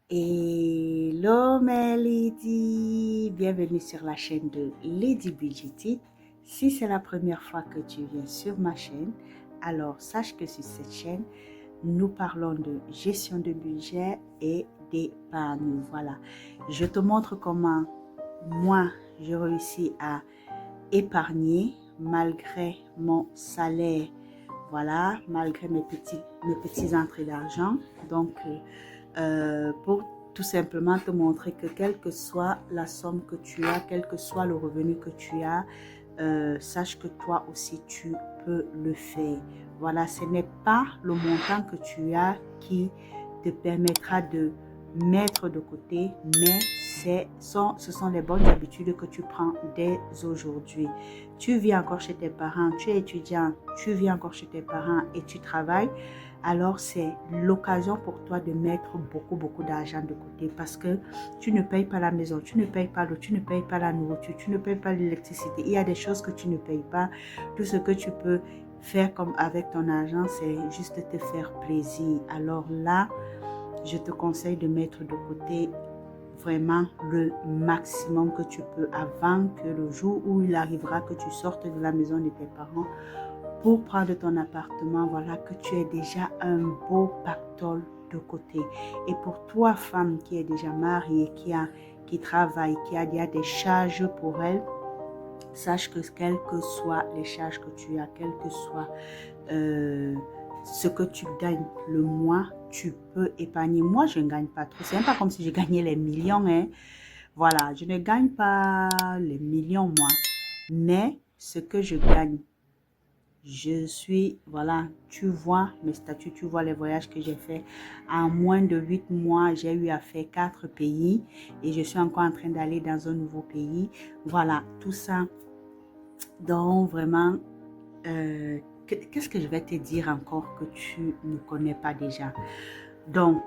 Hello mes ladies, bienvenue sur la chaîne de Lady Budgetit. Si c'est la première fois que tu viens sur ma chaîne, alors sache que sur cette chaîne, nous parlons de gestion de budget et d'épargne. Voilà, je te montre comment moi, je réussis à épargner malgré mon salaire. Voilà, malgré mes petits entrées d'argent. Donc, pour tout simplement te montrer que quelle que soit la somme que tu as, quel que soit le revenu que tu as, sache que toi aussi tu peux le faire. Voilà, ce n'est pas le montant que tu as qui te permettra de mettre de côté, mais ce sont les bonnes habitudes que tu prends dès aujourd'hui. Tu vis encore chez tes parents, tu es étudiant, tu vis encore chez tes parents et tu travailles, alors c'est l'occasion pour toi de mettre beaucoup d'argent de côté parce que tu ne payes pas la maison, tu ne payes pas l'eau, tu ne payes pas la nourriture, tu ne payes pas l'électricité. Il y a des choses que tu ne payes pas. Tout ce que tu peux faire comme avec ton argent, c'est juste te faire plaisir. Alors là, je te conseille de mettre de côté vraiment le maximum que tu peux avant que le jour où il arrivera que tu sortes de la maison de tes parents pour prendre ton appartement, voilà que tu aies déjà un beau pactole de côté. Et pour toi, femme qui est déjà mariée, qui travaille, qui a déjà des charges pour elle, sache que quelles que soient les charges que tu as, quel que soit ce que tu gagnes le mois, tu peux épargner. Moi, je ne gagne pas trop. C'est même pas comme si je gagnais les millions. Hein. Voilà, je ne gagne pas les millions, moi. Mais ce que je gagne, je suis, voilà, tu vois mes statuts, tu vois les voyages que j'ai fait. En moins de 8 mois, j'ai eu à faire 4 pays et je suis encore en train d'aller dans un nouveau pays. Voilà, tout ça. Donc, vraiment, qu'est-ce que je vais te dire encore que tu ne connais pas déjà? Donc,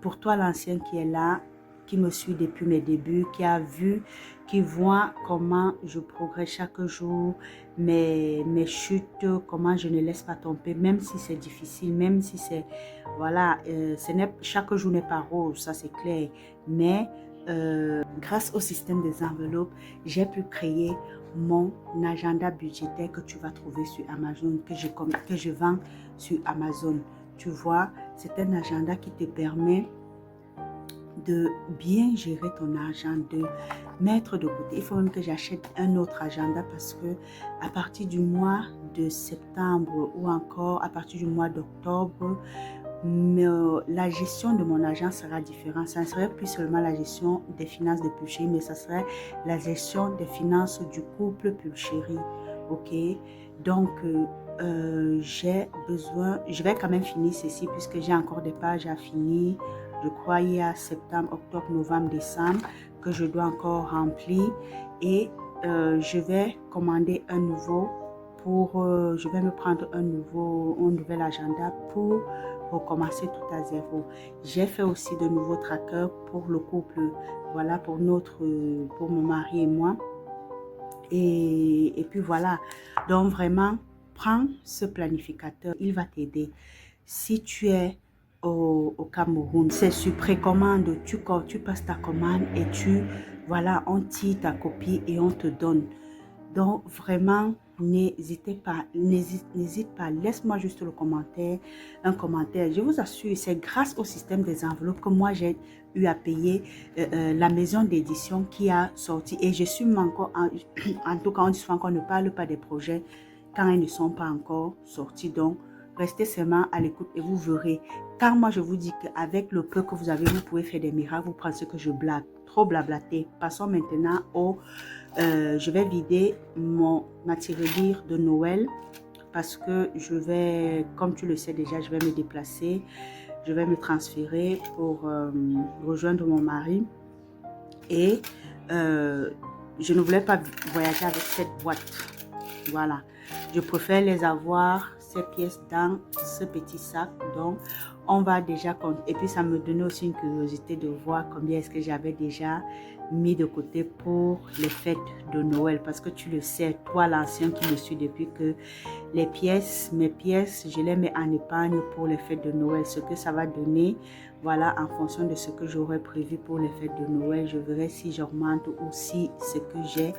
pour toi, l'ancien qui est là, qui me suit depuis mes débuts, qui a vu, qui voit comment je progresse chaque jour, mes chutes, comment je ne laisse pas tomber, même si c'est difficile, même si c'est, voilà, chaque jour n'est pas rose, ça c'est clair, mais grâce au système des enveloppes, j'ai pu créer mon agenda budgétaire que tu vas trouver sur Amazon, que je vends sur Amazon. Tu vois, c'est un agenda qui te permet de bien gérer ton argent, de mettre de côté. Il faut même que j'achète un autre agenda parce que à partir du mois de septembre ou encore à partir du mois d'octobre, la gestion de mon argent sera différente. Ça ne serait plus seulement la gestion des finances de Pulchérie, mais ça serait la gestion des finances du couple Pulchérie. Ok? Donc, j'ai besoin, je vais quand même finir ceci puisque j'ai encore des pages à finir. Je crois il y a septembre, octobre, novembre, décembre que je dois encore remplir et je vais commander un nouveau je vais me prendre un nouvel agenda pour recommencer tout à zéro. J'ai fait aussi de nouveaux trackers pour le couple, voilà, pour mon mari et moi. Et puis voilà, donc vraiment, prends ce planificateur, il va t'aider. Si tu es au Cameroun, c'est sur précommande, tu passes ta commande et voilà, on tire ta copie et on te donne. Donc, vraiment, n'hésite pas, laisse-moi juste un commentaire. Je vous assure, c'est grâce au système des enveloppes que moi, j'ai eu à payer la maison d'édition qui a sorti. Et je suis encore, en tout cas, on ne parle pas des projets quand ils ne sont pas encore sortis. Donc, restez seulement à l'écoute et vous verrez. Car moi, je vous dis qu'avec le peu que vous avez, vous pouvez faire des miracles. Vous pensez que je blague. Trop blablaté. Passons maintenant au... je vais vider ma tirelire de Noël parce que je vais, comme tu le sais déjà, je vais me déplacer. Je vais me transférer pour rejoindre mon mari. Et je ne voulais pas voyager avec cette boîte. Voilà. Je préfère les avoir, ces pièces dans ce petit sac. Donc, on va déjà compter. Et puis, ça me donnait aussi une curiosité de voir combien est-ce que j'avais déjà mis de côté pour les fêtes de Noël. Parce que tu le sais, toi, l'ancien qui me suit depuis que mes pièces, je les mets en épargne pour les fêtes de Noël. Ce que ça va donner, voilà, en fonction de ce que j'aurais prévu pour les fêtes de Noël, je verrai si j'augmente ou si ce que j'ai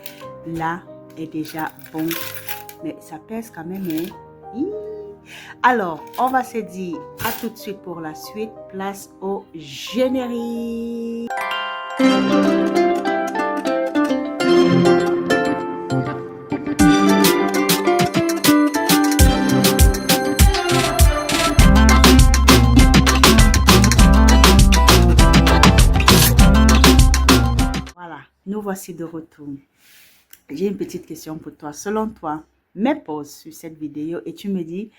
là est déjà bon. Mais ça pèse quand même, hein? Alors, on va se dire à tout de suite pour la suite. Place au générique. Voilà, nous voici de retour. J'ai une petite question pour toi. Selon toi, mets pause sur cette vidéo et tu me dis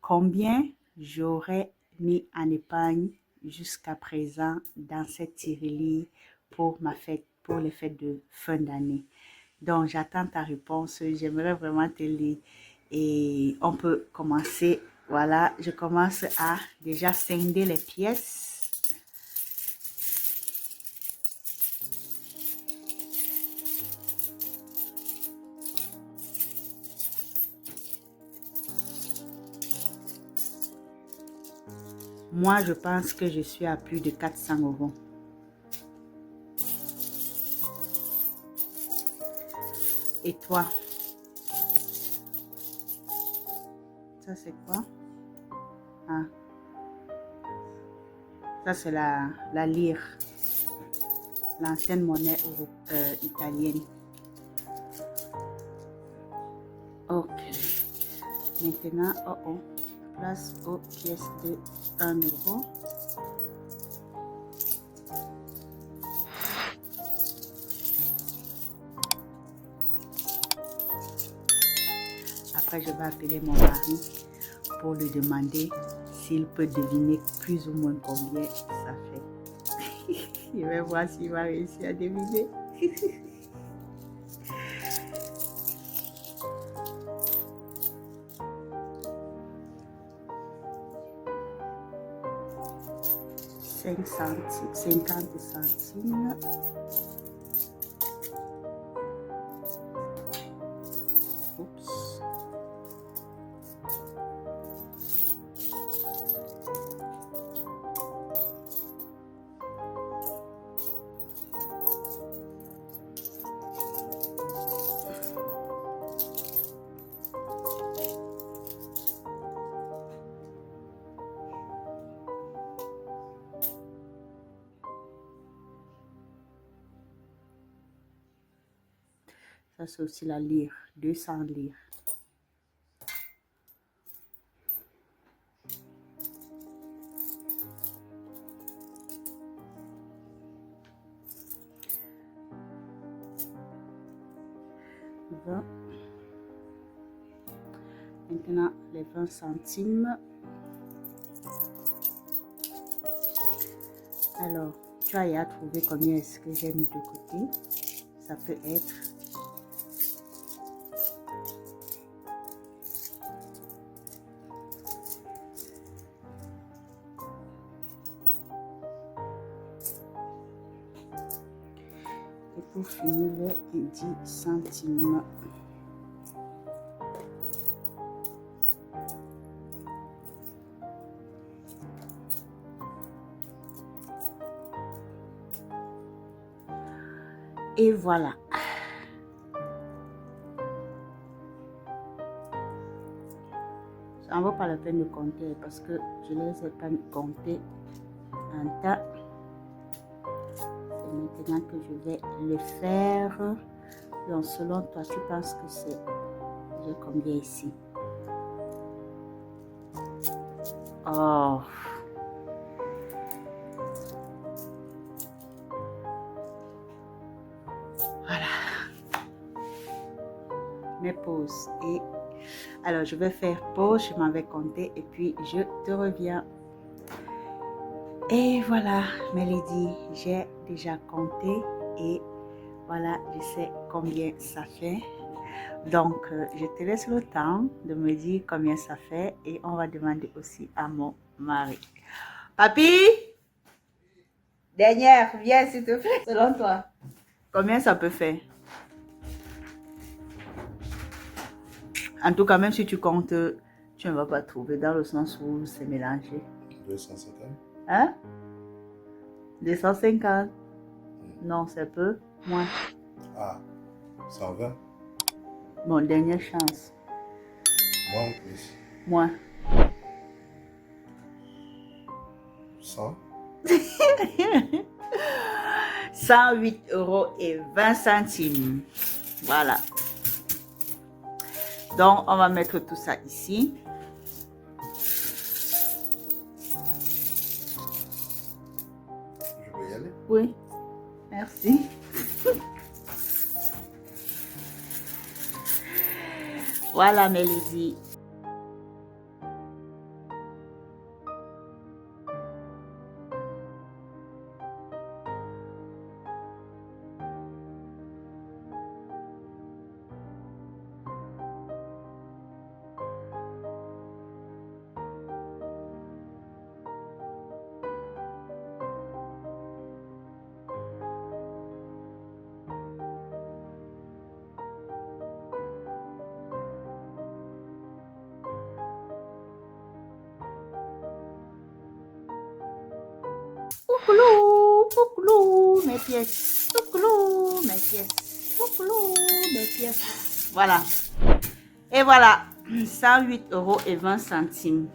combien j'aurais mis en épargne jusqu'à présent dans cette tirelire pour ma fête, pour les fêtes de fin d'année. Donc, j'attends ta réponse. J'aimerais vraiment te lire et on peut commencer. Voilà, je commence à déjà scinder les pièces. Moi, je pense que je suis à plus de 400 €. Et toi? Ça, c'est quoi? Ah, ça, c'est la lire, l'ancienne monnaie italienne. Ok. Maintenant, place aux pièces de 1 €. Après, je vais appeler mon mari pour lui demander s'il peut deviner plus ou moins combien ça fait. Je vais voir s'il va réussir à deviner. $50 centimes. Oups. Ça, c'est aussi la lire, 200 lire. Maintenant, les 20 centimes. Alors, tu as à trouver combien est-ce que j'ai mis de côté. Ça peut être et pour finir les 10 centimes. Et voilà. Ça ne vaut pas la peine de compter parce que je ne les ai pas comptés en tas. C'est maintenant que je vais le faire. Donc, selon toi, tu penses que c'est combien ici? Oh! Voilà. Mes pauses. Et alors, je vais faire pause, je m'en vais compter et puis je te reviens. Et voilà, mes ladies, j'ai déjà compté et voilà, je sais combien ça fait. Donc, je te laisse le temps de me dire combien ça fait et on va demander aussi à mon mari. Papy, dernière, viens s'il te plaît. Selon toi, combien ça peut faire? En tout cas, même si tu comptes, tu ne vas pas trouver dans le sens où c'est mélangé. 250. Hein? 250? Non, c'est peu. Moins. Ah, 120. Bon, dernière chance. Moins ou plus? Moins. 100. 108,20 €. Voilà. Donc, on va mettre tout ça ici. Je peux y aller? Oui. Merci. Voilà, Mélisie. Coucou, coucou, mes pièces. Coucou, mes pièces. Coucou, mes pièces. Voilà. Et voilà, 108,20 €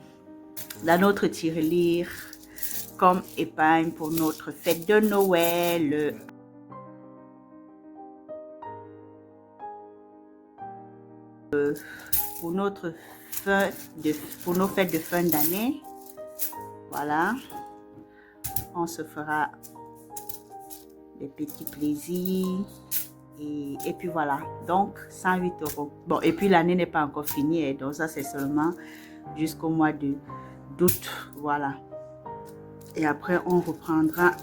dans notre tirelire comme épargne pour notre fête de Noël. Pour notre pour nos fêtes de fin d'année. Voilà. On se fera des petits plaisirs. Et puis voilà, donc 108 €. Bon, et puis l'année n'est pas encore finie, et donc ça c'est seulement jusqu'au mois d'août. Voilà. Et après on reprendra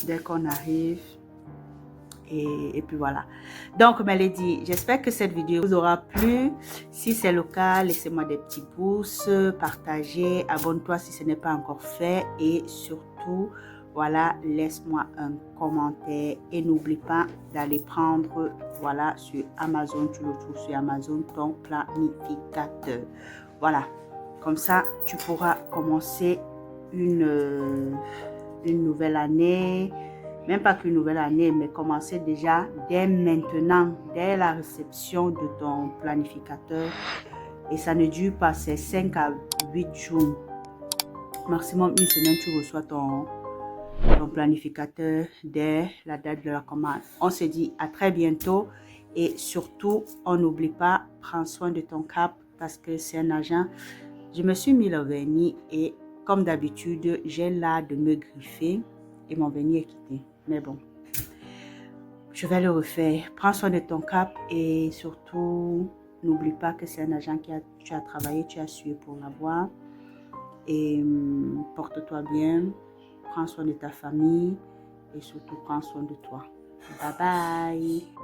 dès qu'on arrive. Et puis voilà. Donc, Mélodie, j'espère que cette vidéo vous aura plu. Si c'est le cas, laissez-moi des petits pouces, partagez, abonne-toi si ce n'est pas encore fait. Et surtout, voilà, laisse-moi un commentaire. Et n'oublie pas d'aller prendre, voilà, sur Amazon, tu le trouves sur Amazon, ton planificateur. Voilà, comme ça, tu pourras commencer une nouvelle année. Même pas qu'une nouvelle année, mais commencer déjà dès maintenant, dès la réception de ton planificateur. Et ça ne dure pas, c'est 5 à 8 jours. Maximum une semaine, tu reçois ton planificateur dès la date de la commande. On se dit à très bientôt. Et surtout, on n'oublie pas, prends soin de ton cap parce que c'est un agent. Je me suis mis le vernis et comme d'habitude, j'ai l'art de me griffer et mon vernis est quitté. Mais bon, je vais le refaire. Prends soin de ton cap et surtout, n'oublie pas que c'est un agent tu as travaillé, tu as sué pour l'avoir. Et porte-toi bien, prends soin de ta famille et surtout prends soin de toi. Bye bye.